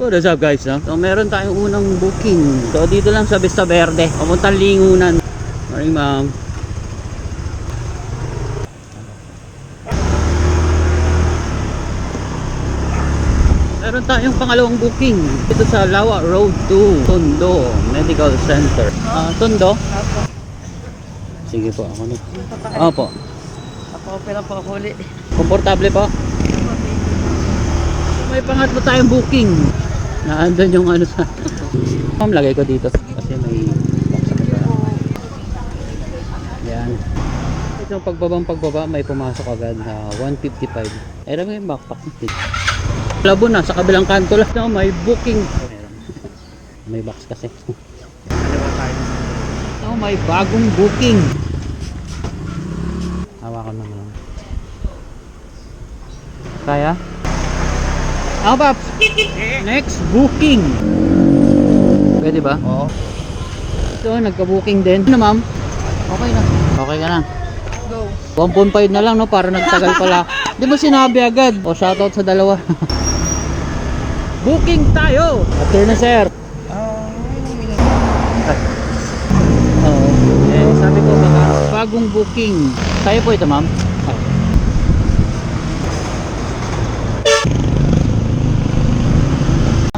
So what's up guys, no? So meron tayong unang booking. So dito lang sa Vista Verde, papuntang Lingunan. Morning ma'am. Meron tayong pangalawang booking dito sa Lawa Road to Tondo Medical Center. Tondo? Opo. Sige po, ako na. Opo. Ako pera po ako ulit. Komportable po? May pangatlo tayong booking. Naandun yung ano sa... Ma'am, lagay ko dito. Kasi may box ako sa... Yan. Ito pagbaba, may pumasok agad na 155. Eh, may backpack. Labo na, sa kabilang kanto lang. No, may booking. May box kasi. Oh, may bagong booking. Hawakan mo lang. Kaya? Paps. Next booking. Pwede ba? Oo. Ito, nagka-booking din. Ano ma'am? Okay na. Okay ka na. Go. 1.5 na lang no, para nagtagal pala. Di ba sinabi agad? O, shoutout sa dalawa. Booking tayo! After na sir. Oo. Eh, sabi ko baka bagong booking. Tayo po ito ma'am.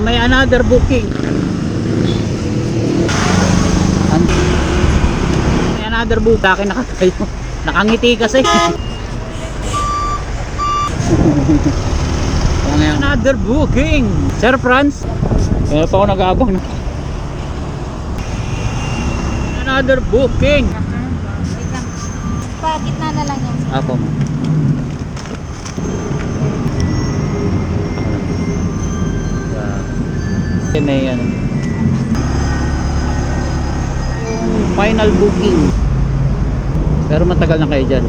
May another booking. May another book. Akin nakatayo. Nakangiti kasi. Another booking. Sir Franz. Kaya pa ako nag-aabang na. Another booking. Wait lang. Pa, gitna na lang yan. Ako mo. May ano, yung final booking, pero matagal na kayo dyan.